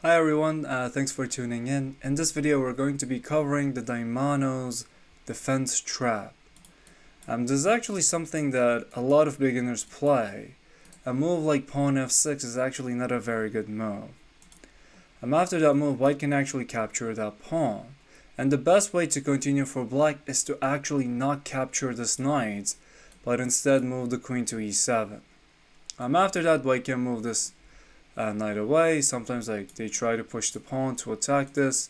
Hi everyone, thanks for tuning in. In this video we're going to be covering the Damiano's defense trap. This is actually something that a lot of beginners play. A move like pawn f6 is actually not a very good move. After that move, white can actually capture that pawn. And the best way to continue for black is to actually not capture this knight, but instead move the queen to e7. After that, white can move this knight away. Sometimes they try to push the pawn to attack this.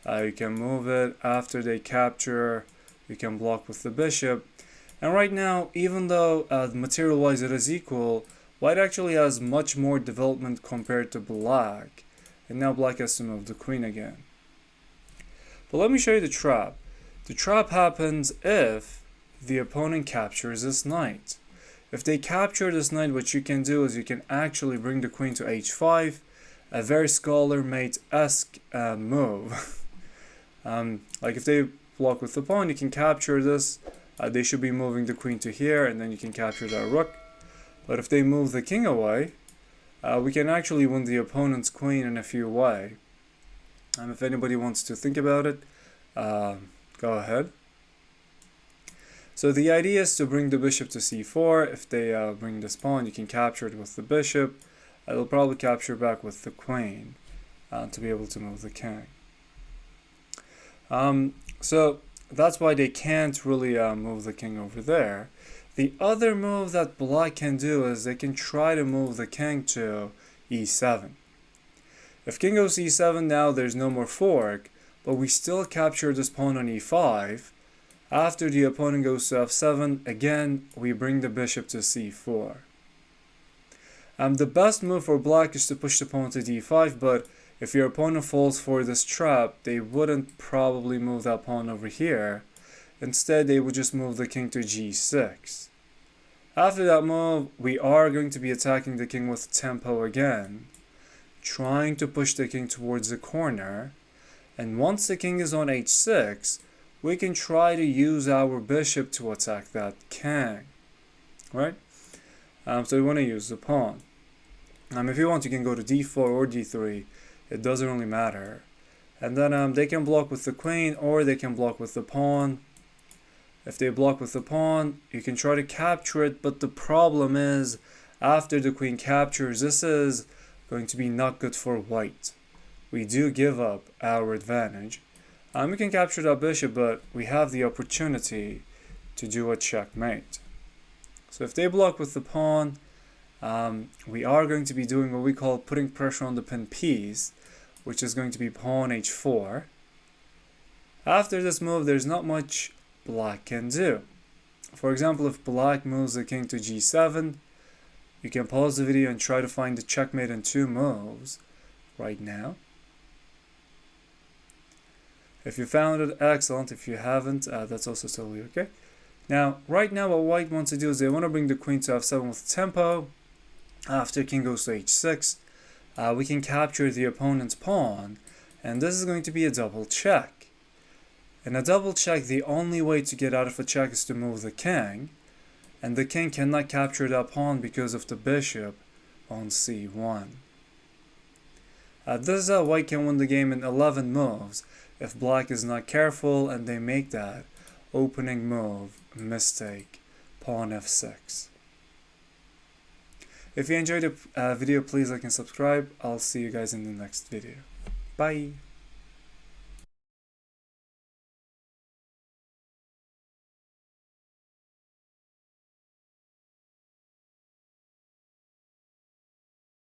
You can move it. After they capture, you can block with the bishop. And right now, even though material-wise it is equal, white actually has much more development compared to black. And now black has to move the queen again. But let me show you the trap. The trap happens if the opponent captures this knight. If they capture this knight, what you can do is you can actually bring the queen to h5, a very scholar-mate-esque move. Like if they block with the pawn, you can capture this. They should be moving the queen to here, and then you can capture that rook. But if they move the king away, we can actually win the opponent's queen in a few ways. If anybody wants to think about it, go ahead. So the idea is to bring the bishop to c4. If they bring this pawn, you can capture it with the bishop. They'll probably capture back with the queen to be able to move the king. So that's why they can't really move the king over there. The other move that black can do is they can try to move the king to e7. If king goes e7, now there's no more fork, but we still capture this pawn on e5. After the opponent goes to f7, again, we bring the bishop to c4. The best move for black is to push the pawn to d5, but if your opponent falls for this trap, they wouldn't probably move that pawn over here. Instead, they would just move the king to g6. After that move, we are going to be attacking the king with tempo again, trying to push the king towards the corner. And once the king is on h6, we can try to use our bishop to attack that king, right? So we want to use the pawn. If you want, you can go to d4 or d3. It doesn't really matter. And then they can block with the queen, or they can block with the pawn. If they block with the pawn, you can try to capture it, but the problem is, after the queen captures, this is going to be not good for white. We do give up our advantage. We can capture that bishop, but we have the opportunity to do a checkmate. So if they block with the pawn, we are going to be doing what we call putting pressure on the pin piece, which is going to be pawn h4. After this move, there's not much black can do. For example, if black moves the king to g7, you can pause the video and try to find the checkmate in 2 moves right now. If you found it, excellent. If you haven't, that's also totally okay. Now, right now, what white wants to do is they want to bring the queen to f7 with tempo. After king goes to h6, we can capture the opponent's pawn, and this is going to be a double check. In a double check, the only way to get out of a check is to move the king, and the king cannot capture that pawn because of the bishop on c1. This is how white can win the game in 11 moves if black is not careful and they make that opening move mistake, pawn f6. If you enjoyed the video, please like and subscribe. I'll see you guys in the next video. Bye!